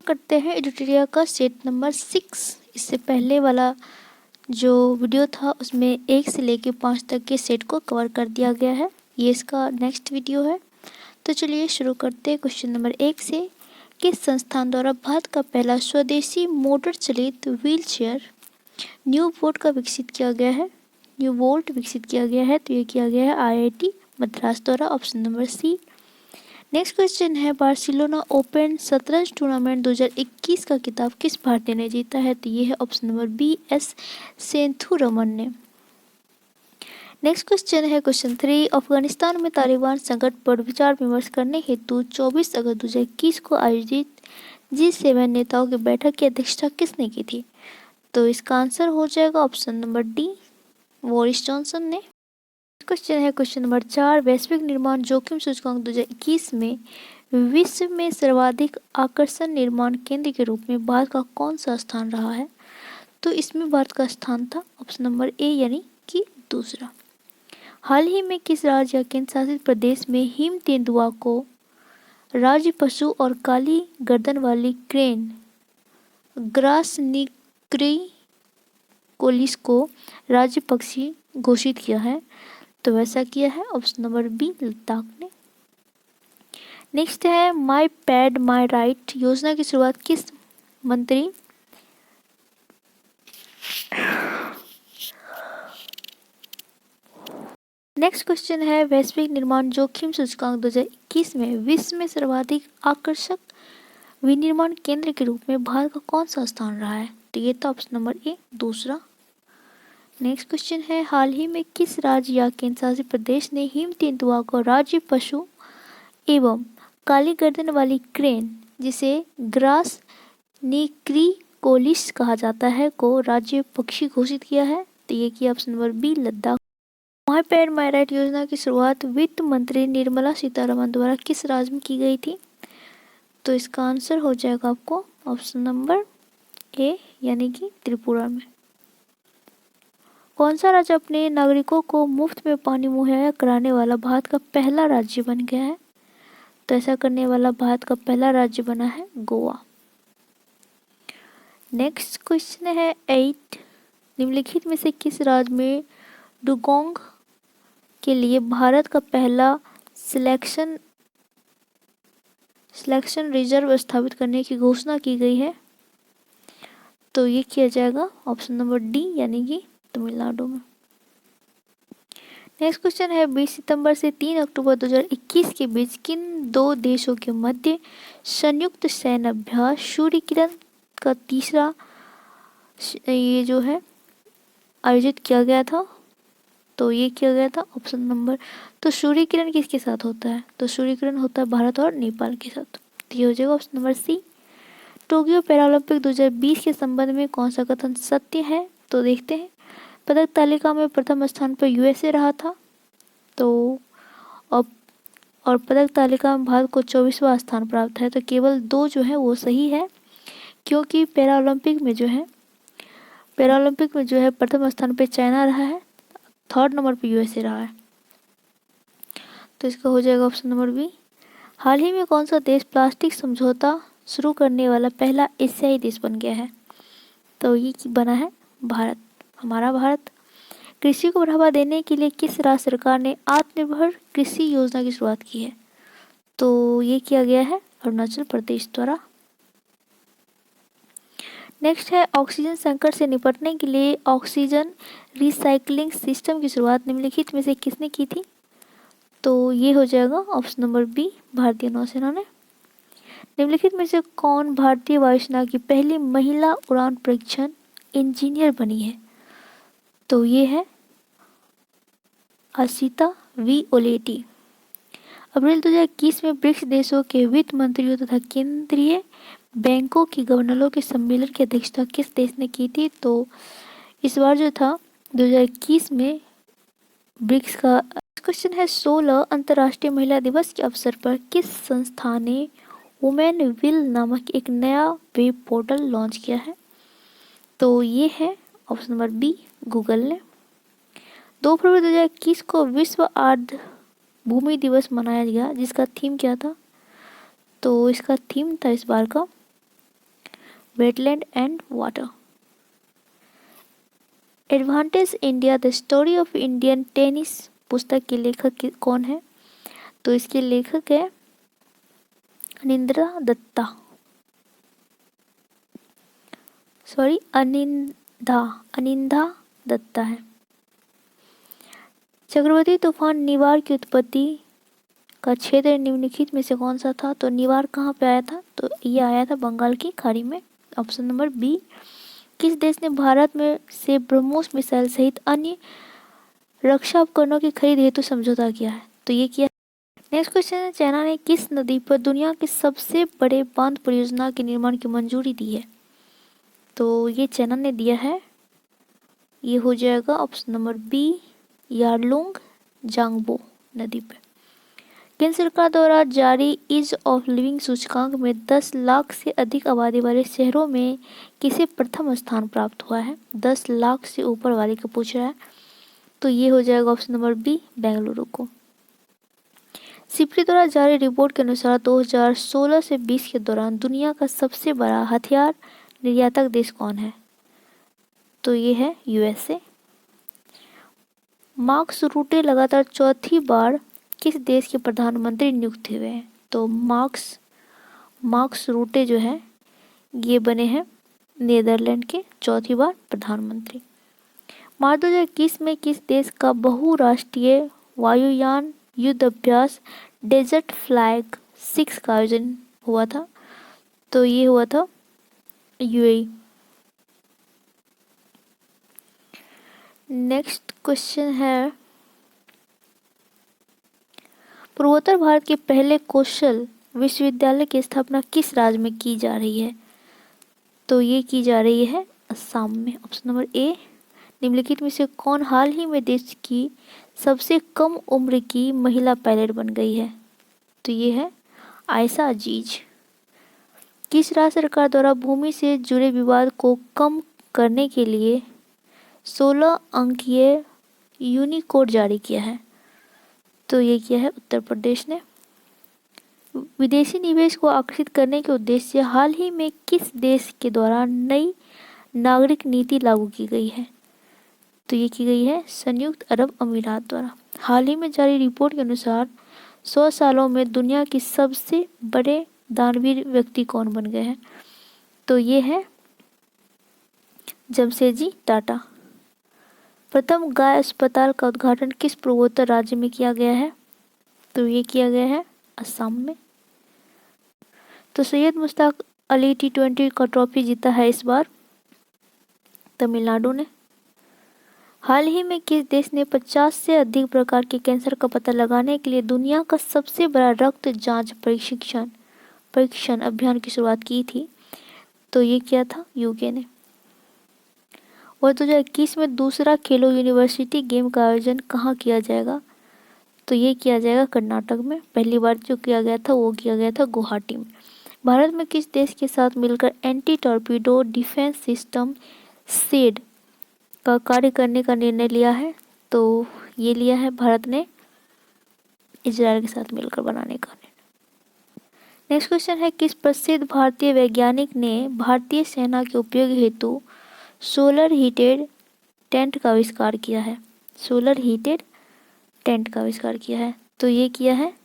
करते हैं एडिटोरिया का सेट नंबर 6। इससे पहले वाला जो वीडियो था उसमें 1 से लेकर 5 तक के सेट को कवर कर दिया गया है। ये इसका नेक्स्ट वीडियो है। तो चलिए शुरू करते हैं क्वेश्चन नंबर 1 से। किस संस्थान द्वारा भारत का पहला स्वदेशी मोटर चलित व्हील चेयर न्यू बोल्ट का विकसित किया गया है? न्यू बोल्ट विकसित किया गया है, तो ये किया गया है आईआईटी मद्रास द्वारा, option number C. Next question है, बार्सिलोना ओपन शतरंज टूर्नामेंट 2021 का खिताब किस भारतीय ने जीता है? तो ये है ऑप्शन नंबर बी, एस सेंथुरमन ने। नेक्स्ट क्वेश्चन है क्वेश्चन 3, अफगानिस्तान में तालिबान संकट पर विचार विमर्श करने हेतु 24 अगस्त 2021 को आयोजित G7 नेताओं की बैठक की अध्यक्षता किसने की थी? तो इसका आंसर हो जाएगा option number D, Boris Johnson ने। क्वेश्चन है क्वेश्चन नंबर 4, वैश्विक निर्माण जोखिम सूचकांक 2021 में विश्व में सर्वाधिक आकर्षण निर्माण केंद्र के रूप में भारत का कौन सा स्थान रहा है? तो इसमें भारत का स्थान था ऑप्शन नंबर ए यानी कि दूसरा। हाल ही में किस राज्य या केंद्र शासित प्रदेश में हिम तेंदुआ को राज्य पशु और काली गर्दन वाली क्रेन ग्रास निक्रिकोलिस को राज्य पक्षी घोषित किया है? तो वैसा किया है ऑप्शन नंबर बी, लद्दाख ने। नेक्स्ट है, माई पैड माई राइट योजना की शुरुआत किस मंत्री नेक्स्ट क्वेश्चन है, वैश्विक निर्माण जोखिम सूचकांक 2021 में विश्व में सर्वाधिक आकर्षक विनिर्माण केंद्र के रूप में भारत का कौन सा स्थान रहा है? तो ये था ऑप्शन नंबर ए, दूसरा। नेक्स्ट क्वेश्चन है, हाल ही में किस राज्य या केंद्र शासित प्रदेश ने हिम तेंदुआ को राज्य पशु एवं काली गर्दन वाली क्रेन, जिसे ग्रास निक्रिकोलिस कहा जाता है, को राज्य पक्षी घोषित किया है? तो ये किया option number B, Ladakh. My pad my right योजना की शुरुआत वित्त मंत्री निर्मला सीतारमण द्वारा किस राज्य में की गई थी? तो इसका आंसर हो जाएगा आपको ऑप्शन नंबर ए यानी कि त्रिपुरा में। कौन सा राज्य अपने नागरिकों को मुफ्त में पानी मुहैया कराने वाला भारत का पहला राज्य बन गया है? तो ऐसा करने वाला भारत का पहला राज्य बना है गोवा। नेक्स्ट क्वेश्चन है 8, निम्नलिखित में से किस राज्य में डुगोंग के लिए भारत का पहला सिलेक्शन रिजर्व स्थापित करने की घोषणा की गई है? तो ये किया जाएगा ऑप्शन नंबर डी यानी कि तमिलनाडु में। नेक्स्ट क्वेश्चन है, 20 सितंबर से 3 अक्टूबर 2021 के बीच किन दो देशों के मध्य संयुक्त सैन्य अभ्यास सूर्य किरण का तीसरा ये जो है आयोजित किया गया था? तो ये किया गया था ऑप्शन नंबर, तो सूर्य किरण किसके साथ होता है? तो सूर्य किरण होता है भारत और नेपाल के साथ। तो ये हो जाएगा option number C. Tokyo Paralympic 2020 के संबंध में कौन सा कथन सत्य है? तो देखते हैं। पदक तालिका में प्रथम स्थान पर यूएसए रहा था, तो और पदक तालिका में भारत को 24वां स्थान प्राप्त है। तो केवल 2 जो है वो सही है, क्योंकि पैरालंपिक में जो है प्रथम स्थान पर चाइना रहा है, 3rd नंबर पर यूएसए रहा है। तो इसका हो जाएगा ऑप्शन नंबर बी। हाल ही में कौन सा देश प्लास्टिक समझौता शुरू करने वाला पहला एशियाई देश बन गया है? तो ये बना है भारत, हमारा भारत। कृषि को बढ़ावा देने के लिए किस राज्य सरकार ने आत्मनिर्भर कृषि योजना की शुरुआत की है? तो ये किया गया है अरुणाचल प्रदेश द्वारा। नेक्स्ट है, ऑक्सीजन संकट से निपटने के लिए ऑक्सीजन रिसाइकलिंग सिस्टम की शुरुआत निम्नलिखित में से किसने की थी? तो ये हो जाएगा ऑप्शन नंबर बी, भारतीय नौसेना ने। निम्नलिखित में से कौन भारतीय वायुसेना की पहली महिला उड़ान परीक्षण इंजीनियर बनी है? तो ये है असिता वी ओलेटी। अप्रैल 2021 में ब्रिक्स देशों के वित्त मंत्रियों तथा केंद्रीय बैंकों की गवर्नरों के सम्मेलन की अध्यक्षता किस देश ने की थी? तो इस बार जो था 2021 में ब्रिक्स का। क्वेश्चन है 16, अंतर्राष्ट्रीय महिला दिवस के अवसर पर किस संस्था ने वुमेन विल नामक एक नया वेब पोर्टल लॉन्च किया है? तो ये है ऑप्शन नंबर बी, गूगल ने। 2 फरवरी 2021 को विश्व आर्द्र भूमि दिवस मनाया गया, जिसका थीम क्या था? तो इसका थीम था इस बार का wetland and water. Advantage India the story of Indian tennis पुस्तक के लेखक कौन है? तो इसके लेखक है अनिंदा दत्ता है। चक्रवाती तूफान निवार की उत्पत्ति का क्षेत्र निम्नलिखित में से कौन सा था? तो निवार कहाँ पे आया था? तो ये आया था बंगाल की खाड़ी में। Option number B. किस देश ने भारत में से ब्रह्मोस मिसाइल सहित अन्य रक्षा उपकरणों की खरीद हेतु समझौता किया है? तो ये किया। नेक्स्ट क्वेश्चन है, चाइना ने किस नदी पर दुनिया के सबसे बड़े बांध परियोजना के निर्माण की मंजूरी दी है? तो ये चाइना ने दिया है, ये हो जाएगा ऑप्शन नंबर बी, यारलुंग जांगबो नदी पर। केंद्र सरकार द्वारा जारी ईज ऑफ लिविंग सूचकांक में 10 लाख से अधिक आबादी वाले शहरों में किसे प्रथम स्थान प्राप्त हुआ है? 10 लाख से ऊपर वाले का पूछ रहा है, तो ये हो जाएगा ऑप्शन नंबर बी, बेंगलुरु को। सिप्री द्वारा जारी रिपोर्ट के अनुसार 2016 से 20 के दौरान दुनिया का सबसे बड़ा हथियार निर्यातक देश कौन है? तो ये है यूएसए। मार्क्स रूटे लगातार चौथी बार किस देश के प्रधानमंत्री नियुक्त हुए हैं? तो मार्क्स रूटे जो है ये बने हैं नीदरलैंड के चौथी बार प्रधानमंत्री। मार्च 2021 में किस देश का बहुराष्ट्रीय वायुयान युद्ध अभ्यास डेजर्ट फ्लैग 6 का आयोजन हुआ था? तो ये हुआ था यूएई। नेक्स्ट क्वेश्चन है, पूर्वोत्तर भारत के पहले कौशल विश्वविद्यालय की स्थापना किस राज्य में की जा रही है? तो ये की जा रही है असम में। Option number A. निम्नलिखित में से कौन हाल ही में देश की सबसे कम उम्र की महिला पायलट बन गई है? तो ये है आयशा अजीज। किस राज्य सरकार द्वारा भूमि से जुड़े विवाद को कम करने के लिए 16 अंकीय यूनिकोड जारी किया है? तो ये किया है उत्तर प्रदेश ने। विदेशी निवेश को आकर्षित करने के उद्देश्य से हाल ही में किस देश के द्वारा नई नागरिक नीति लागू की गई है? तो ये की गई है संयुक्त अरब अमीरात द्वारा। हाल ही में जारी रिपोर्ट के अनुसार 100 सालों में दुनिया की सबसे बड़े दानवीर व्यक्ति कौन बन गए हैं? तो ये है जमशेदजी टाटा। प्रथम गाय अस्पताल का उद्घाटन किस पूर्वोत्तर राज्य में किया गया है? तो ये किया गया है असम में। तो सैयद मुश्ताक अली T20 का ट्रॉफी जीता है इस बार तमिलनाडु ने। हाल ही में किस देश ने 50 से अधिक प्रकार के कैंसर का पता लगाने के लिए दुनिया का सबसे बड़ा रक्त जांच परीक्षण अभियान की शुरुआत की थी? तो ये किया था यूके ने। और 2021 में दूसरा खेलो यूनिवर्सिटी गेम का आयोजन कहाँ किया जाएगा? तो ये किया जाएगा कर्नाटक में। पहली बार जो किया गया था वो किया गया था गुवाहाटी में। भारत में किस देश के साथ मिलकर anti torpedo defence system said का कार्य करने का निर्णय लिया है? तो ये लिया है भारत ने इजराइल के साथ मिलकर बनाने का निर्णय। नेक्स्ट क्वेश्चन है, किस प्रसिद्ध भारतीय वैज्ञानिक ने भारतीय सेना के उपयोग हेतु सोलर हीटेड टेंट का आविष्कार किया है? सोलर हीटेड टेंट का आविष्कार किया है, तो ये किया है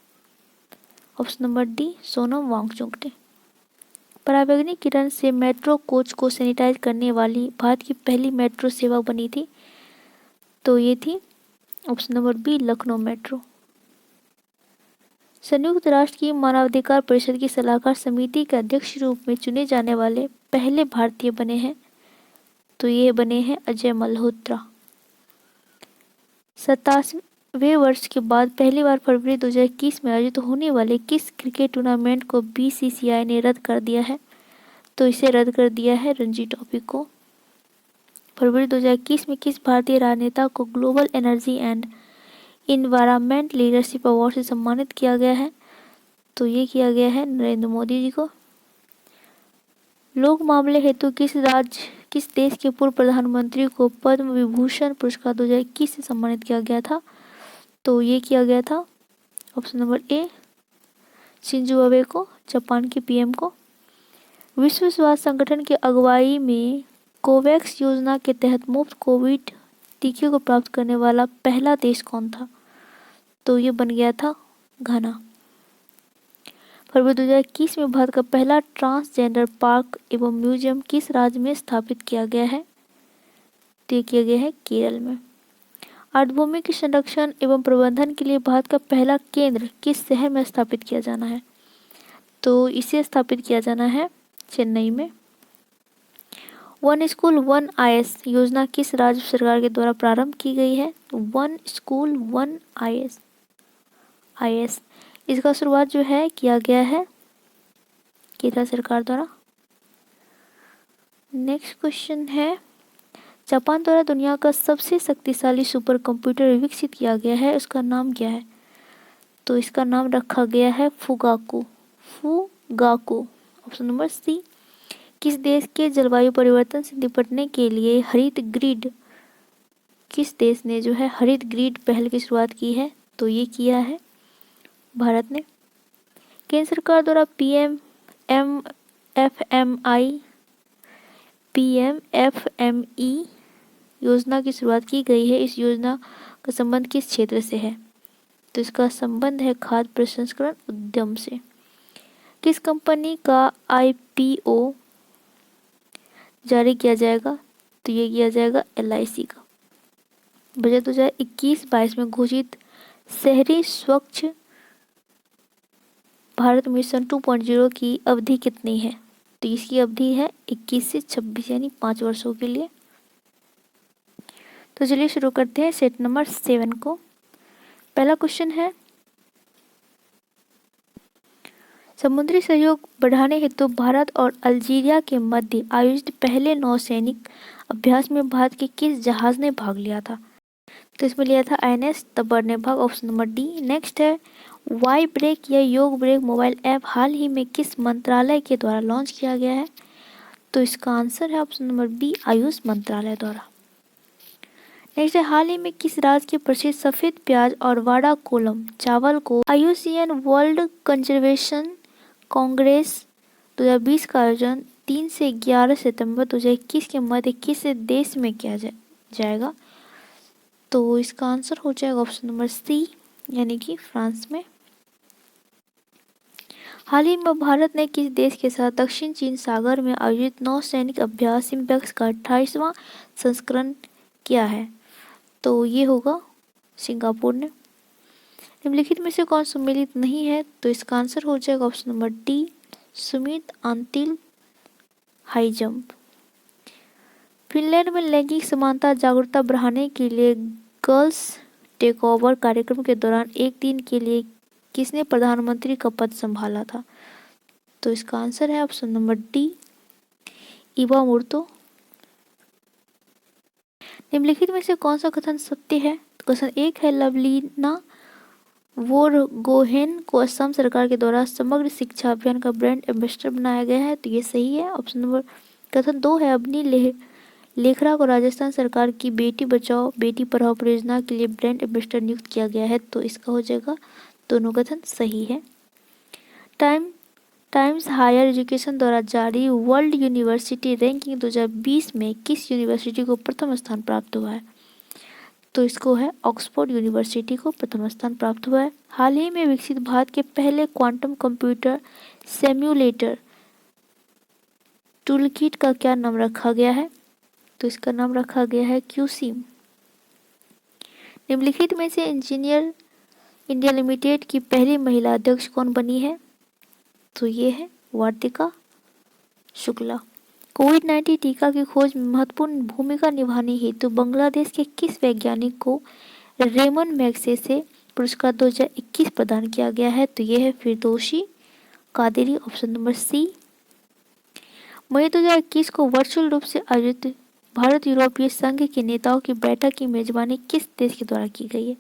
option number D, Sonam Wangchuk ने। पराबैंगनी किरण से मेट्रो कोच को सैनिटाइज करने वाली भारत की पहली मेट्रो सेवा बनी थी? तो ये थी option number B, Lucknow metro. संयुक्त राष्ट्र की मानवाधिकार परिषद की सलाहकार समिति के अध्यक्ष रूप में चुने जाने वाले पहले भारतीय बने हैं? तो ये बने हैं अजय मल्होत्रा। 27वें वर्ष के बाद पहली बार फरवरी 2021 में आयोजित होने वाले किस क्रिकेट टूर्नामेंट को BCCI ने रद्द कर दिया है? तो इसे रद्द कर दिया है रणजी ट्रॉफी को। फरवरी 2021 में किस भारतीय राजनेता को global energy and environment leadership award से सम्मानित किया गया है? तो ये किया गया है नरेंद्र मोदी जी को। लोक मामले हेतु किस देश के पूर्व प्रधानमंत्री को पद्म विभूषण पुरस्कार 2021 से सम्मानित किया गया था? तो ये किया गया था option number A, Shinzo Abe को, जापान के PM को। विश्व स्वास्थ्य संगठन की अगुवाई में कोवैक्स योजना के तहत मुफ्त कोविड टीके को प्राप्त करने वाला पहला देश कौन था? तो ये बन गया था घाना। फरवरी 2021 में भारत का पहला ट्रांसजेंडर पार्क एवं म्यूजियम किस राज्य में स्थापित किया गया है? तो ये किया गया है केरल में। आर्द्रभूमि के संरक्षण एवं प्रबंधन के लिए भारत का पहला केंद्र किस शहर में स्थापित किया जाना है? तो इसे स्थापित किया जाना है चेन्नई में। वन स्कूल वन आईएएस योजना किस राज्य सरकार के द्वारा प्रारंभ की गई है? तो वन स्कूल वन आईएएस इसका शुरुआत जो है किया गया है केरल सरकार द्वारा। नेक्स्ट क्वेश्चन है, जापान द्वारा दुनिया का सबसे शक्तिशाली सुपर कंप्यूटर विकसित किया गया है, उसका नाम क्या है? तो इसका नाम रखा गया है फुगाकू। ऑप्शन नंबर सी। किस देश के जलवायु परिवर्तन से निपटने के लिए किस देश ने जो है हरित ग्रिड पहल की शुरुआत की है? तो ये किया है भारत ने। केंद्र सरकार द्वारा पीएमएफएमई योजना की शुरुआत की गई है। इस योजना का संबंध किस क्षेत्र से है? तो इसका संबंध है खाद्य प्रसंस्करण उद्यम से। किस कंपनी का आईपीओ जारी किया जाएगा? तो ये किया जाएगा एलआईसी का। बजट 2021-22 में घोषित शहरी स्वच्छ भारत मिशन 2.0 की अवधि कितनी है? तो इसकी अवधि है 21 से 26 यानी 5 वर्षों के लिए। तो चलिए शुरू करते हैं सेट नंबर 7 को। पहला क्वेश्चन है, समुद्री सहयोग बढ़ाने हेतु भारत और अल्जीरिया के मध्य आयोजित पहले नौसैनिक अभ्यास में भारत के किस जहाज ने भाग लिया था? तो इसमें लिया था आईएनएस तब्बर ने भाग। Option number D. नेक्स्ट है, वाई ब्रेक या योग ब्रेक मोबाइल ऐप हाल ही में किस मंत्रालय के द्वारा लॉन्च किया गया है? तो इसका आंसर है ऑप्शन नंबर बी, आयुष मंत्रालय द्वारा। नेक्स्ट है, हाल ही में किस राज्य के प्रसिद्ध सफेद प्याज और वाड़ा कोलम चावल को IUCN वर्ल्ड कंजर्वेशन कांग्रेस 2020 का आयोजन 3 से 11 सितंबर 2021 के मध्य किस देश में किया जाएगा? तो इसका आंसर हो जाएगा ऑप्शन नंबर सी, यानी कि फ्रांस में। हाल ही में भारत ने किस देश के साथ दक्षिण चीन सागर में आयोजित नौसैनिक अभ्यास सिम्बेक्स का 28वां संस्करण किया है? तो ये होगा सिंगापुर ने। निम्नलिखित में से कौन सम्मिलित नहीं है? तो इसका आंसर हो जाएगा option number D, Sumit Antil high jump. Finland में लैंगिक समानता जागरूकता बढ़ाने के लिए गर्ल्स टेकओवर कार्यक्रम के दौरान एक दिन के लिए किसने प्रधानमंत्री का पद संभाला था? तो इसका आंसर है ऑप्शन नंबर डी, इवा मुर्तो। निम्नलिखित में से कौन सा कथन सत्य है? तो क्वेश्चन 1 है, लवलीना बोरगोहेन को असम सरकार के द्वारा समग्र शिक्षा अभियान का ब्रांड एम्बेसडर बनाया गया है। तो ये सही है। ऑप्शन नंबर कथन 2 है, अबनी लेखरा को राजस्थान सरकार की बेटी बचाओ बेटी पढ़ाओ परियोजना के लिए ब्रांड एम्बेसडर नियुक्त किया गया है। तो इसका हो जाएगा दोनों कथन सही है। टाइम्स हायर एजुकेशन द्वारा जारी वर्ल्ड यूनिवर्सिटी रैंकिंग 2020 में किस यूनिवर्सिटी को प्रथम स्थान प्राप्त हुआ है? तो इसको है ऑक्सफोर्ड यूनिवर्सिटी को प्रथम स्थान प्राप्त हुआ है। हाल ही में विकसित भारत के पहले क्वांटम कंप्यूटर सिम्युलेटर टूलकिट का क्या नाम रखा गया है? तो इसका नाम रखा गया है क्यूसीम। निम्नलिखित में से इंजीनियर इंडिया लिमिटेड की पहली महिला अध्यक्ष कौन बनी है? तो ये है वार्तिका शुक्ला। कोविड-19 टीका की खोज में महत्वपूर्ण भूमिका निभाने हेतु बांग्लादेश के किस वैज्ञानिक को रेमन मैग्सेसे पुरस्कार 2021 प्रदान किया गया है? तो ये है Firdausi Qadiri. Option number C. मई 2021 को वर्चुअल रूप से आयोजित भारत यूरोपीय संघ के नेताओं की बैठक की मेजबानी किस देश के द्वारा की गई है?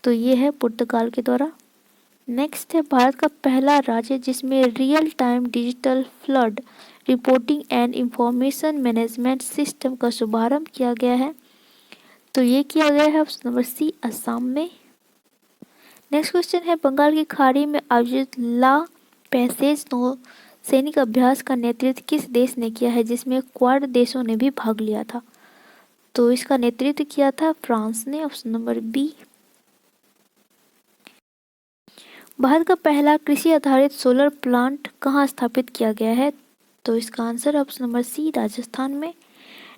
तो ये है पुर्तगाल के द्वारा। नेक्स्ट है, भारत का पहला राज्य जिसमें real time digital flood reporting and information management system का शुभारंभ किया गया है। तो ये किया गया है ऑप्शन नंबर सी, असम में। नेक्स्ट क्वेश्चन है, बंगाल की खाड़ी में आयोजित ला पैसेज सैनिक अभ्यास का नेतृत्व किस देश ने किया है जिसमें क्वाड देशों ने भी भाग लिया था? तो इसका नेतृत्व किया था फ्रांस ने, ऑप्शन नंबर बी। भारत का पहला कृषि आधारित सोलर प्लांट कहाँ स्थापित किया गया है? तो इसका answer option number C, Rajasthan में।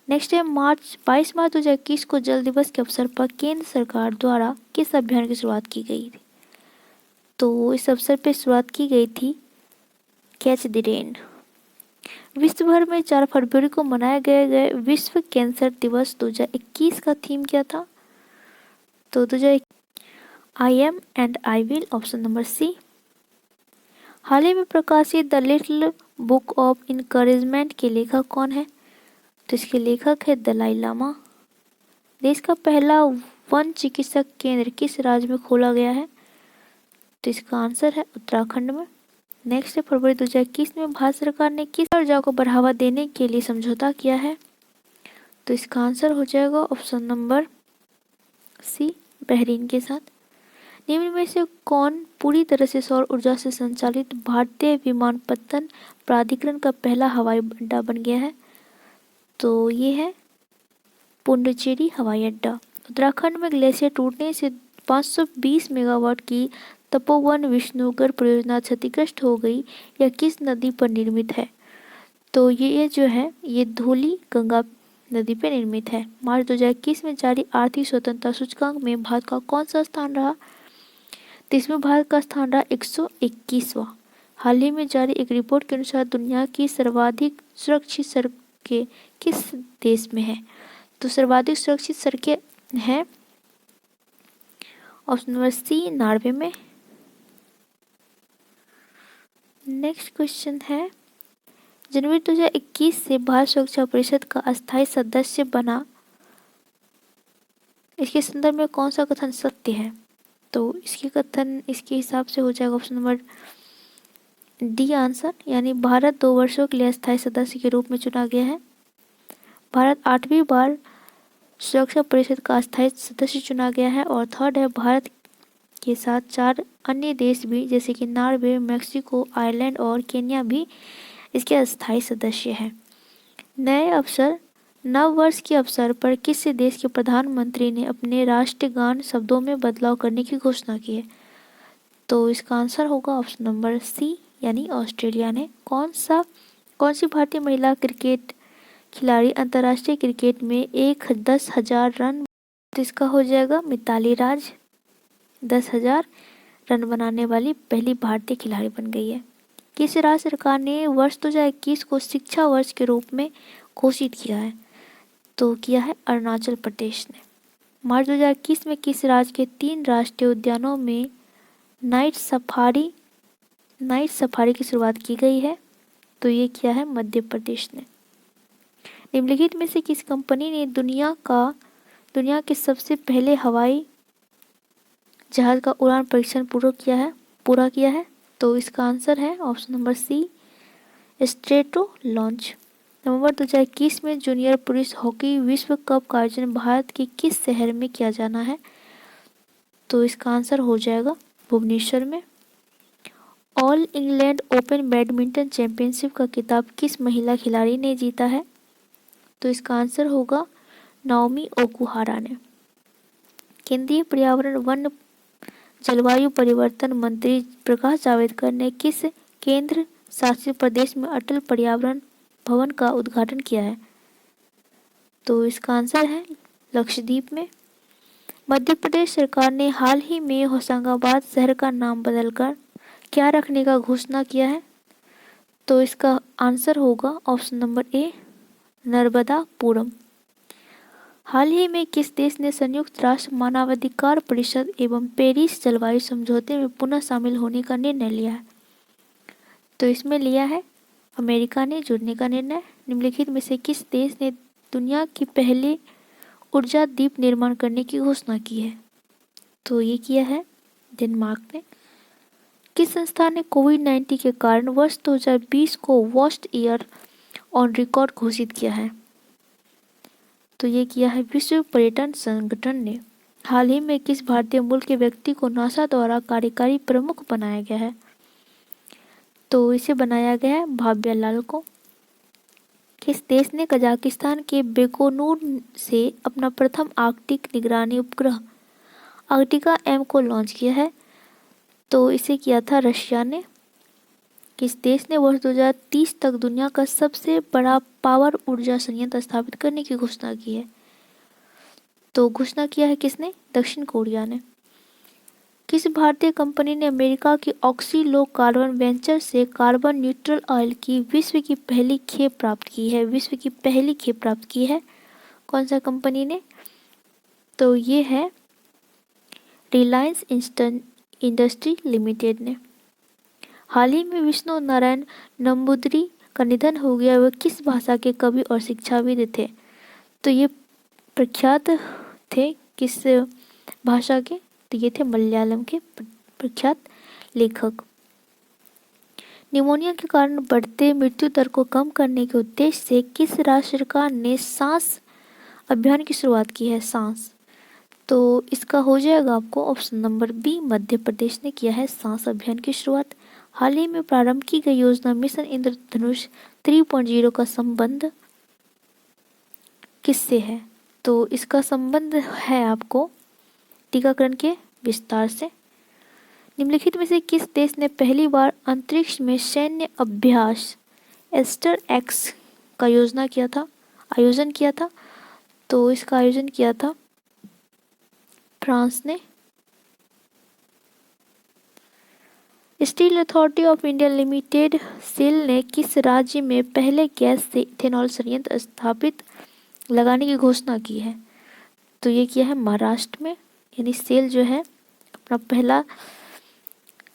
नेक्स्ट है 22 मार्च 2021 को जल दिवस के अवसर पर केंद्र सरकार द्वारा किस अभियान की शुरुआत की गई थी? तो इस अवसर पर शुरुआत की गई थी कैच द रेन। विश्व भर में 4 फरवरी को मनाया गए विश्व कैंसर दिवस 2021 का थीम क्या था? तो 2021 I am and I will, option number C. हाल ही में प्रकाशित the little book of encouragement के लेखक कौन है? तो इसके लेखक है दलाई लामा। देश का पहला वन चिकित्सक केंद्र किस राज्य में खोला गया है? तो इसका आंसर है उत्तराखंड में। नेक्स्ट है फरवरी 2021 में भारत सरकार ने किस ऊर्जा को बढ़ावा देने के लिए समझौता किया है? तो इसका आंसर हो जाएगा ऑप्शन नंबर सी, बहरीन के साथ। निम्न में से कौन पूरी तरह से सौर ऊर्जा से संचालित भारतीय विमानपत्तन प्राधिकरण का पहला हवाई अड्डा बन गया है? तो ये है पुडुचेरी हवाई अड्डा। उत्तराखंड में ग्लेशियर टूटने से 520 मेगावाट की तपोवन विष्णुगर परियोजना क्षतिग्रस्त हो गई। यह किस नदी पर निर्मित है? तो ये जो है ये धौली गंगा नदी पर निर्मित है। मार्च 2021 में जारी आर्थिक स्वतंत्रता सूचकांक में भारत का कौन सा स्थान रहा? तो इसमें भारत का स्थान रहा 121वां। हाल ही में जारी एक रिपोर्ट के अनुसार दुनिया की सर्वाधिक सुरक्षित सड़कें किस देश में है? तो सर्वाधिक सुरक्षित सड़कें हैं ऑप्शन नंबर सी, नॉर्वे में। नेक्स्ट क्वेश्चन है जनवरी 2021 से भारत सुरक्षा परिषद का अस्थायी सदस्य बना, इसके संदर्भ में कौन सा कथन सत्य है? तो इसके कथन इसके हिसाब से हो जाएगा ऑप्शन नंबर डी आंसर, यानी भारत 2 वर्षों के लिए अस्थायी सदस्य के रूप में चुना गया है। भारत 8वीं बार सुरक्षा परिषद का अस्थायी सदस्य चुना गया है। और थर्ड है भारत के साथ 4 अन्य देश भी जैसे कि नॉर्वे, मैक्सिको, आयरलैंड और केन्या भी इसके अस्थायी सदस्य हैं। नए अवसर नव वर्ष के अवसर पर किस देश के प्रधानमंत्री ने अपने राष्ट्रगान शब्दों में बदलाव करने की घोषणा की है? तो इसका आंसर होगा ऑप्शन नंबर सी, यानी ऑस्ट्रेलिया ने। कौन सी भारतीय महिला क्रिकेट खिलाड़ी अंतर्राष्ट्रीय क्रिकेट में 10,000 रन? तो इसका हो जाएगा मिताली राज। 10,000 रन बनाने वाली पहली भारतीय खिलाड़ी बन गई है। किस राज्य सरकार ने वर्ष 2021 को शिक्षा वर्ष के रूप में घोषित किया है? तो किया है अरुणाचल प्रदेश ने। मार्च 2021 में किस राज्य के 3 राष्ट्रीय उद्यानों में नाइट सफारी की शुरुआत की गई है? तो ये किया है मध्य प्रदेश ने। निम्नलिखित में से किस कंपनी ने दुनिया के सबसे पहले हवाई जहाज का उड़ान परीक्षण पूरा किया है? तो इसका आंसर है option number C, Stratolaunch. नवंबर 2021 में जूनियर पुरुष हॉकी विश्व कप का आयोजन भारत के किस शहर में किया जाना है? तो इसका आंसर हो जाएगा भुवनेश्वर में। All England open badminton championship का खिताब किस महिला खिलाड़ी ने जीता है? तो इसका आंसर होगा नाओमी ओकुहारा ने। केंद्रीय पर्यावरण वन जलवायु परिवर्तन मंत्री प्रकाश जावड़ेकर ने किस केंद्र शासित प्रदेश में अटल पर्यावरण भवन का उद्घाटन किया है? तो इसका आंसर है लक्षद्वीप में। मध्य प्रदेश सरकार ने हाल ही में होशंगाबाद शहर का नाम बदलकर क्या रखने का घोषणा किया है? तो इसका आंसर होगा ऑप्शन नंबर ए, नर्मदापुरम। हाल ही में किस देश ने संयुक्त राष्ट्र मानवाधिकार परिषद एवं पेरिस जलवायु समझौते में पुनः शामिल होने का निर्णय लिया है? तो इसमें लिया है अमेरिका ने जुड़ने का निर्णय। निम्नलिखित में से किस देश ने दुनिया की पहले ऊर्जा द्वीप निर्माण करने की घोषणा की है? तो ये किया है डेनमार्क ने। किस संस्था ने कोविड-19 के कारण वर्ष 2020 को वर्स्ट ईयर ऑन रिकॉर्ड घोषित किया है? तो ये किया है विश्व पर्यटन संगठन ने। हाल ही में किस भारतीय मूल के व्यक्ति को नासा द्वारा कार्यकारी प्रमुख बनाया गया है? तो इसे बनाया गया है भाव्या लाल को। किस देश ने कजाकिस्तान के बेकोनूर से अपना प्रथम आर्कटिक निगरानी उपग्रह आर्कटिका एम को लॉन्च किया है? तो इसे किया था रशिया ने। किस देश ने वर्ष 2030 तक दुनिया का सबसे बड़ा पावर ऊर्जा संयंत्र स्थापित करने की घोषणा की है? तो घोषणा किया है किसने? दक्षिण कोरिया ने। किस भारतीय कंपनी ने अमेरिका की ऑक्सी लो कार्बन वेंचर से कार्बन न्यूट्रल ऑयल की विश्व की पहली खेप प्राप्त की है? विश्व की पहली खेप प्राप्त की है कौन सा कंपनी ने? तो ये है रिलायंस इंडस्ट्री लिमिटेड ने। हाल ही में विष्णु नारायण नंबूदरी का निधन हो गया। वह किस भाषा के कवि और शिक्षाविद थे? तो ये प्रख्यात थे किस भाषा के? तो ये थे मलयालम के प्रख्यात लेखक। निमोनिया के कारण बढ़ते मृत्यु दर को कम करने के उद्देश्य से किस राज्य सरकार ने सांस अभियान की शुरुआत की है? सांस। तो इसका हो जाएगा आपको option number B, Madhya Pradesh ने किया है सांस अभियान की शुरुआत। हाल ही में प्रारंभ की गई योजना मिशन इंद्रधनुष 3.0 का संबंध किससे है? तो इसका संबंध है आपको टीकाकरण के विस्तार से। निम्नलिखित में से किस देश ने पहली बार अंतरिक्ष में सैन्य अभ्यास एस्टर एक्स का आयोजन किया था? तो इसका आयोजन किया था फ्रांस ने। Steel authority of India limited SAIL ने किस राज्य में पहले गैस से इथेनॉल संयंत्र स्थापित लगाने की घोषणा की है? तो ये किया है महाराष्ट्र में। यानी सेल जो है अपना पहला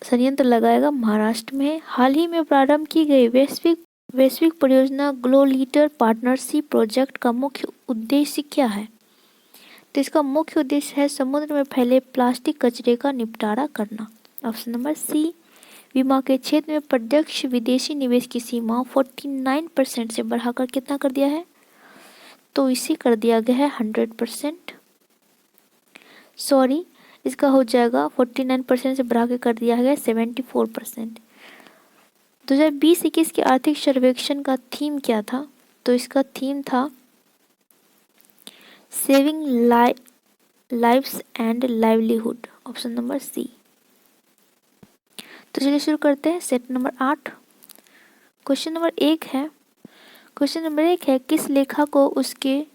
संयंत्र लगाएगा महाराष्ट्र में। हाल ही में प्रारंभ की गई वैश्विक परियोजना ग्लो लीडर पार्टनरशिप प्रोजेक्ट का मुख्य उद्देश्य क्या है? तो इसका मुख्य उद्देश्य है समुद्र में फैले प्लास्टिक कचरे का निपटारा करना। Option number C. बीमा के क्षेत्र में प्रत्यक्ष विदेशी निवेश की सीमा 49% से बढ़ाकर कितना कर दिया है? तो इसे कर दिया गया है 100%। सॉरी, इसका हो जाएगा 49% से बढ़ा के कर दिया गया 74%। 2020-21 के आर्थिक सर्वेक्षण का थीम क्या था? तो इसका थीम था saving lives and livelihood. Option number C. तो चलिए शुरू करते हैं सेट नंबर 8। क्वेश्चन नंबर 1 है किस लेखक को उसके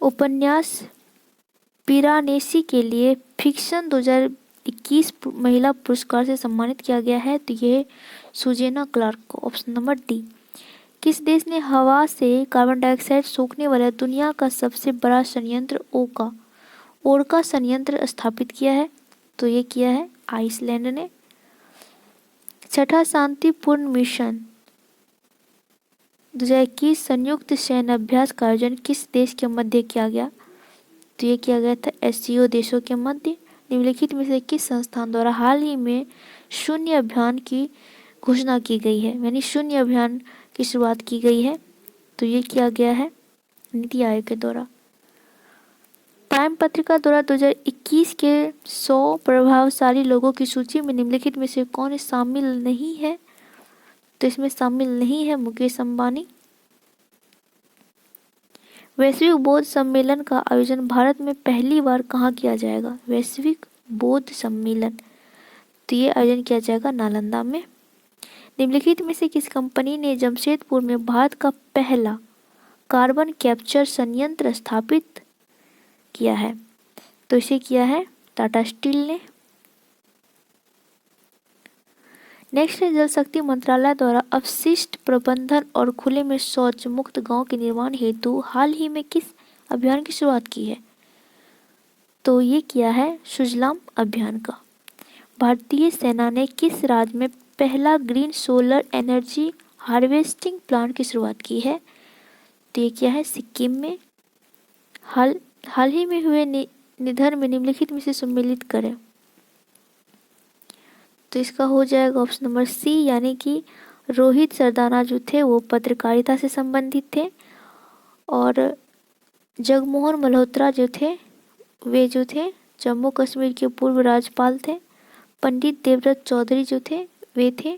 उपन्यास पिरानेसी के लिए फिक्शन 2021 महिला पुरस्कार से सम्मानित किया गया है? तो ये सुजेना क्लार्क को। Option number D. किस देश ने हवा से कार्बन डाइऑक्साइड सोखने वाला दुनिया का सबसे बड़ा संयंत्र ओरका संयंत्र स्थापित किया है? तो ये किया है आइसलैंड ने। छठा शांतिपूर्ण मिशन 2021 संयुक्त सैन्य अभ्यास का आयोजन किस देश के मध्य किया गया? तो ये किया गया था एससीओ देशों के मध्य। निम्नलिखित में से किस संस्थान द्वारा हाल ही में शून्य अभियान की घोषणा की गई है? यानी शून्य अभियान की शुरुआत की गई है। तो ये किया गया है नीति आयोग के द्वारा। टाइम पत्रिका द्वारा 2021 के 100 प्रभावशाली लोगों की सूची में निम्नलिखित में से कौन शामिल नहीं है? तो इसमें शामिल नहीं है मुकेश अंबानी। वैश्विक बौद्ध सम्मेलन का आयोजन भारत में पहली बार कहाँ किया जाएगा? वैश्विक बौद्ध सम्मेलन, तो ये आयोजन किया जाएगा नालंदा में। निम्नलिखित में से किस कंपनी ने जमशेदपुर में भारत का पहला कार्बन कैप्चर संयंत्र स्थापित किया है? तो इसे किया है टाटा स्टील ने। नेक्स्ट है जल शक्ति मंत्रालय द्वारा अपशिष्ट प्रबंधन और खुले में शौच मुक्त गांव के निर्माण हेतु हाल ही में किस अभियान की शुरुआत की है? तो ये किया है सुजलाम अभियान का। भारतीय सेना ने किस राज्य में पहला green solar energy harvesting plant की शुरुआत की है? तो ये किया है सिक्किम में। हाल ही में हुए निधन में निम्नलिखित में से सम्मिलित करें। तो इसका हो जाएगा ऑप्शन नंबर सी, यानी कि रोहित सरदाना जो थे वो पत्रकारिता से संबंधित थे, और जगमोहन मल्होत्रा जो थे वे जो थे जम्मू कश्मीर के पूर्व राज्यपाल थे। पंडित देवव्रत चौधरी जो थे वे थे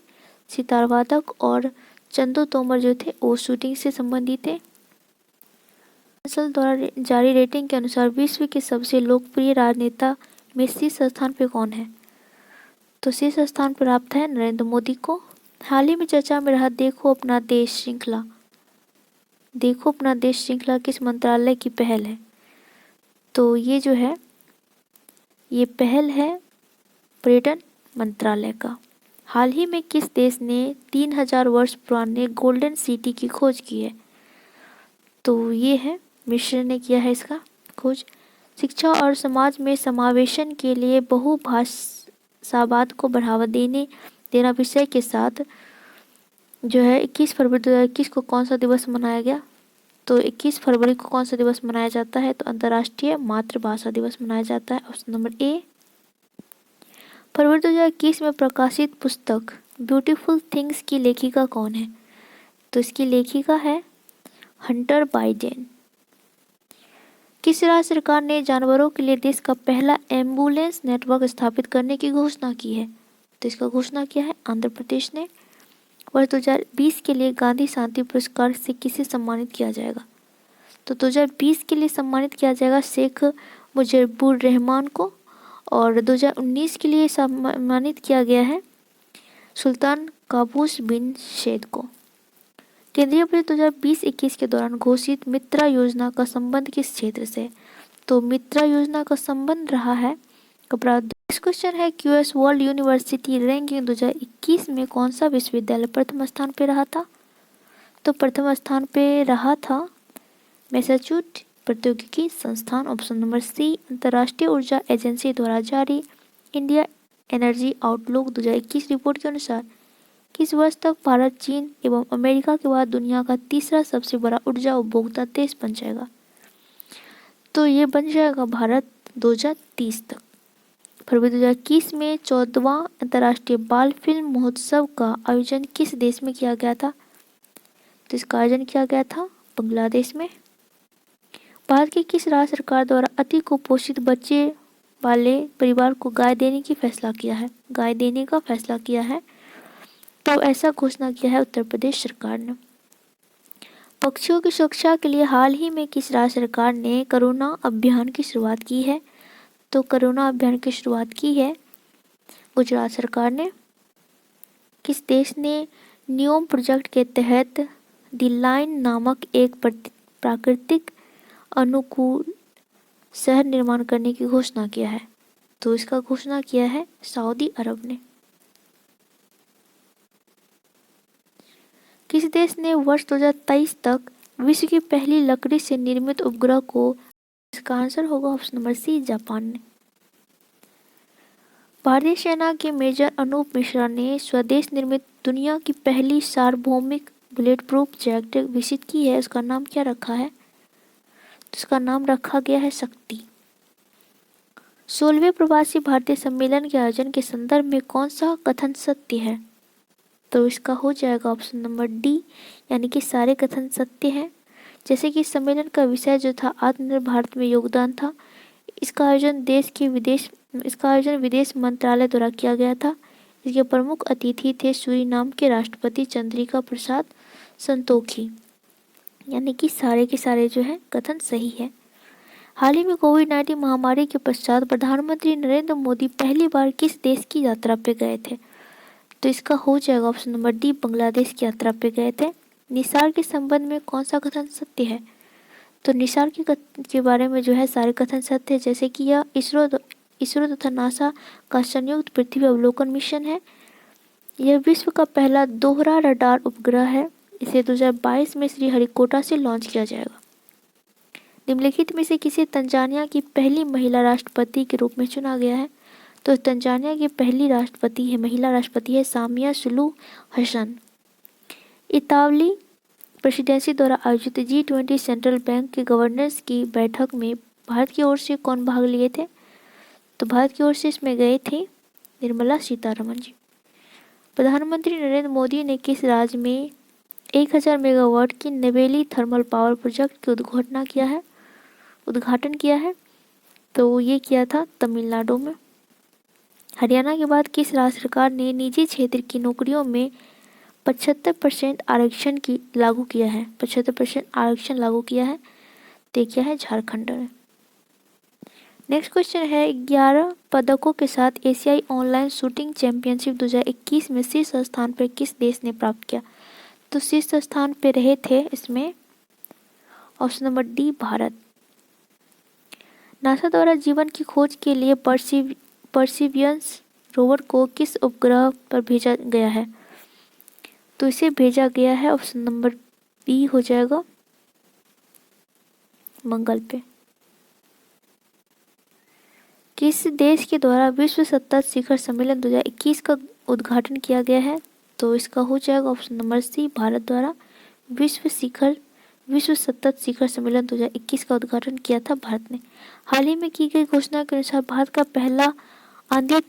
सितार वादक, और चंदू तोमर जो थे वो शूटिंग से संबंधित थे। काउंसिल द्वारा जारी रेटिंग के अनुसार विश्व के सबसे लोकप्रिय राजनेता में शीर्ष स्थान पे कौन है? तो शीर्ष स्थान प्राप्त है नरेंद्र मोदी को। हाल ही में चर्चा में रहा देखो अपना देश श्रृंखला। देखो अपना देश श्रृंखला किस मंत्रालय की पहल है? तो ये जो है ये पहल है पर्यटन मंत्रालय का। हाल ही में किस देश ने 3000 वर्ष पुराने गोल्डन सिटी की खोज की है? तो ये है मिस्र ने किया है इसका खोज। शिक्षा और समाज में समावेशन के लिए बहुभाषावाद को बढ़ावा देना विषय के साथ जो है 21 फरवरी 2021 को कौन सा दिवस मनाया गया? तो 21 फरवरी को कौन सा दिवस मनाया जाता है? तो अंतर्राष्ट्रीय मातृभाषा दिवस मनाया जाता है। Option number A. फरवरी 2021 में प्रकाशित पुस्तक ब्यूटीफुल थिंग्स की लेखिका कौन है? तो इसकी लेखिका है हंटर बाइडेन। किस राज्य सरकार ने जानवरों के लिए देश का पहला एम्बुलेंस नेटवर्क स्थापित करने की घोषणा की है? तो इसका घोषणा किया है आंध्र प्रदेश ने। वर्ष 2020 के लिए गांधी शांति पुरस्कार से किसे सम्मानित किया जाएगा? तो 2020 के लिए सम्मानित किया जाएगा शेख मुजीबुर रहमान को, और 2019 के लिए सम्मानित किया गया है सुल्तान काबूस बिन सैद को। केंद्रीय बजट 2020-21 के दौरान घोषित मित्रा योजना का संबंध किस क्षेत्र से? तो मित्रा योजना का संबंध रहा है कपड़ा। नेक्स्ट क्वेश्चन है क्यूएस वर्ल्ड यूनिवर्सिटी रैंकिंग 2021 में कौन सा विश्वविद्यालय प्रथम स्थान पे रहा था? तो प्रथम स्थान पे रहा था मैसाचुसेट्स प्रौद्योगिकी संस्थान। Option number C. अंतर्राष्ट्रीय ऊर्जा एजेंसी द्वारा जारी इंडिया एनर्जी आउटलुक 2021 रिपोर्ट के अनुसार किस वर्ष तक भारत चीन एवं अमेरिका के बाद दुनिया का तीसरा सबसे बड़ा ऊर्जा उपभोक्ता देश बन जाएगा? तो ये बन जाएगा भारत 2030 तक। फरवरी 2021 में 14वां अंतर्राष्ट्रीय बाल फिल्म महोत्सव का आयोजन किस देश में किया गया था? तो इसका आयोजन किया गया था बांग्लादेश में। भारत की किस राज्य सरकार द्वारा अति कुपोषित बच्चे वाले परिवार को गाय देने का फैसला किया है? तो ऐसा घोषणा किया है उत्तर प्रदेश सरकार ने। पक्षियों की सुरक्षा के लिए हाल ही में किस राज्य सरकार ने करुणा अभियान की शुरुआत की है? तो करुणा अभियान की शुरुआत की है गुजरात सरकार ने। किस देश ने न्योम प्रोजेक्ट के तहत द लाइन नामक एक प्राकृतिक अनुकूल शहर निर्माण करने की घोषणा किया है? तो इसका घोषणा किया है सऊदी अरब ने। किस देश ने वर्ष 2023 तक विश्व की पहली लकड़ी से निर्मित उपग्रह को? इसका आंसर होगा ऑप्शन नंबर सी जापान ने। भारतीय सेना के मेजर अनूप मिश्रा ने स्वदेश निर्मित दुनिया की पहली सार्वभौमिक बुलेट प्रूफ जैकेट विकसित की है। उसका नाम क्या रखा है? इसका नाम रखा गया है शक्ति। 16वें प्रवासी भारतीय सम्मेलन के आयोजन के संदर्भ में कौन सा कथन सत्य है? तो इसका हो जाएगा ऑप्शन नंबर डी, यानी कि सारे कथन सत्य हैं। जैसे कि सम्मेलन का विषय जो था आत्मनिर्भर भारत में योगदान था। इसका आयोजन विदेश मंत्रालय द्वारा किया गया था। इसके प्रमुख अतिथि थे सूरीनाम के राष्ट्रपति चंद्रिका प्रसाद संतोखी। यानी कि सारे के सारे जो है कथन सही है। हाल ही में कोविड-19 महामारी के पश्चात प्रधानमंत्री नरेंद्र मोदी पहली बार किस देश की यात्रा पे गए थे? तो इसका हो जाएगा ऑप्शन नंबर डी, बांग्लादेश की यात्रा पे गए थे। निसार के संबंध में कौन सा कथन सत्य है? तो निसार के बारे में जो है सारे कथन सत्य है। जैसे कि यह इसरो तथा नासा का संयुक्त पृथ्वी अवलोकन मिशन है। यह विश्व का पहला दोहरा रडार उपग्रह है। इसे 2022 में श्रीहरिकोटा से लॉन्च किया जाएगा। निम्नलिखित में से किसे तंजानिया की पहली महिला राष्ट्रपति के रूप में चुना गया है? तो तंजानिया की पहली महिला राष्ट्रपति है सामिया सुलू हसन। इतालवी प्रेसिडेंसी द्वारा आयोजित G20 सेंट्रल बैंक के गवर्नर्स की बैठक में भारत की ओर से कौन भाग लिए थे? तो भारत की ओर से इसमें गए थे निर्मला सीतारमण जी। प्रधानमंत्री नरेंद्र मोदी ने किस राज्य में 1000 मेगावाट की नवेली थर्मल पावर प्रोजेक्ट की उद्घाटन किया है? तो ये किया था तमिलनाडु में। हरियाणा के बाद किस राज्य सरकार ने निजी क्षेत्र की नौकरियों में 75% आरक्षण की लागू किया है, 75% आरक्षण लागू किया है, तो क्या है, झारखंड है। नेक्स्ट क्वेश्चन है 11 पदकों के साथ एशियाई ऑनलाइन शूटिंग चैंपियनशिप 2021 में शीर्ष स्थान पर किस देश ने प्राप्त किया? तो शीर्ष स्थान पे रहे थे इसमें option number D, Bharat. NASA द्वारा जीवन की खोज के लिए परसिवियंस रोवर को किस उपग्रह पर भेजा गया है? तो इसे भेजा गया है ऑप्शन नंबर बी हो जाएगा, मंगल पे। किस देश के द्वारा विश्व सतत शिखर सम्मेलन 2021 का उद्घाटन किया गया है? तो इसका हो जाएगा ऑप्शन नंबर सी, भारत द्वारा विश्व सतत शिखर सम्मेलन 2021 का उद्घाटन किया था भारत ने। हाल ही में की गई घोषणा के अनुसार भारत का पहला आंधी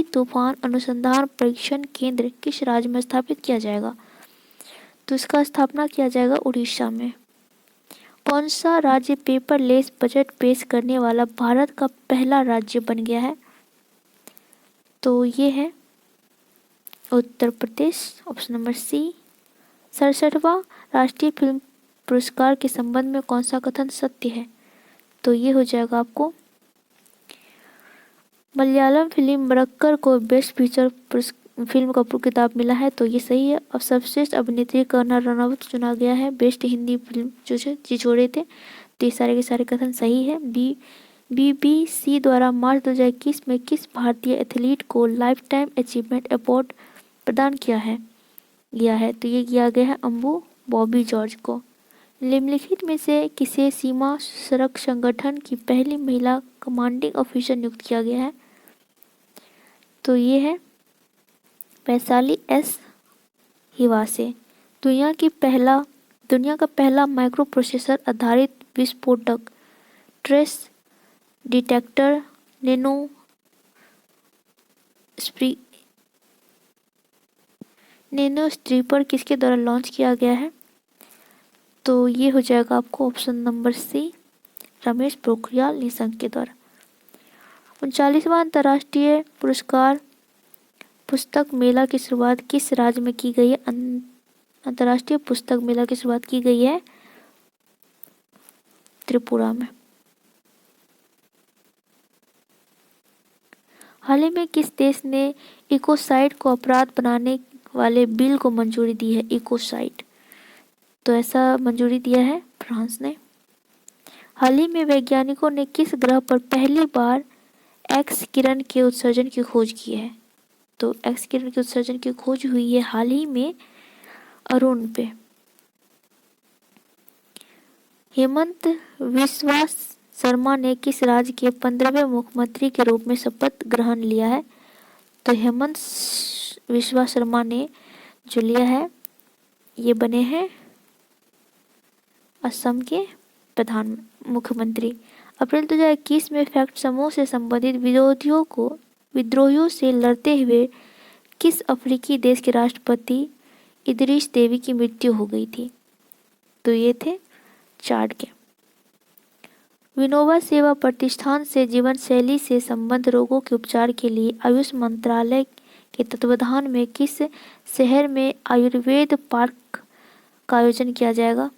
तूफान अनुसंधान परीक्षण केंद्र किस राज्य में स्थापित किया जाएगा? तो इसका स्थापना किया जाएगा उड़ीसा में। कौन सा राज्य पेपरलेस बजट पेश करने वाला भारत का पहला राज्य बन गया है? तो ये है उत्तर प्रदेश, ऑप्शन नंबर सी। 67वां राष्ट्रीय फिल्म पुरस्कार के संबंध में कौन सा कथन सत्य है? तो ये हो जाएगा आपको, मलयालम फिल्म मरक्कर को बेस्ट फीचर फिल्म का खिताब मिला है, तो ये सही है। और सर्वश्रेष्ठ अभिनेत्री कंगना रनौत चुना गया है, बेस्ट हिंदी फिल्म जो छिछोरे थे, तो ये सारे के सारे कथन सही है। BBC द्वारा मार्च 2021 में किस भारतीय एथलीट को लाइफ टाइम अचीवमेंट अवार्ड प्रदान गया है? तो ये किया गया है अंबू बॉबी जॉर्ज को। निम्नलिखित में से किसे सीमा सड़क संगठन की पहली महिला कमांडिंग ऑफिसर नियुक्त किया गया है? तो ये है वैशाली एस हिवासे। दुनिया का पहला माइक्रो प्रोसेसर आधारित विस्फोटक ट्रेस डिटेक्टर नैनो स्ट्रीपर किसके द्वारा लॉन्च किया गया है? तो ये हो जाएगा आपको option number C, Ramesh Pokhriyal Nishank के द्वारा। 39वां अंतर्राष्ट्रीय पुस्तक मेला की शुरुआत किस राज्य में की गई है? अंतर्राष्ट्रीय पुस्तक मेला की शुरुआत की गई है त्रिपुरा में। हाल ही में किस देश ने इकोसाइड को अपराध बनाने वाले बिल को मंजूरी दी है? इकोसाइड, तो ऐसा मंजूरी दिया है फ्रांस ने। हाल ही में वैज्ञानिकों ने किस ग्रह पर पहली बार एक्स किरण के उत्सर्जन की खोज की है? तो एक्स किरण के उत्सर्जन की खोज हुई है हाल ही में अरुण पे। हेमंत बिस्वा शर्मा ने किस राज्य के 15वें मुख्यमंत्री के रूप में शपथ ग्रहण लिया है? तो हेमंत बिस्वा शर्मा ने जो लिया है ये बने हैं असम के प्रधान मुख्यमंत्री। अप्रैल 2021 में फैक्ट समूह से संबंधित विद्रोहियों से लड़ते हुए किस अफ्रीकी देश के राष्ट्रपति इदरीस देवी की मृत्यु हो गई थी? तो ये थे चाड के। विनोबा सेवा प्रतिष्ठान से जीवन शैली से संबंध रोगों के उपचार के लिए आयुष मंत्रालय के तत्वावधान में किस शहर में आयुर्वेद पार्क का आयोजन किया जाएगा?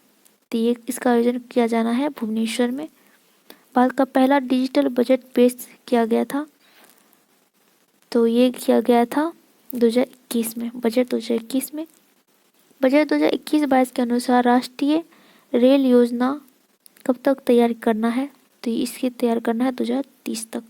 तो ये इसका आयोजन किया जाना है भुवनेश्वर में। भारत का पहला डिजिटल बजट पेश किया गया था, तो ये किया गया था 2021 में, बजट 2021 में। बजट 2021-22 के अनुसार राष्ट्रीय रेल योजना कब तक तैयार करना है? तो इसके तैयार करना है 2030 तक।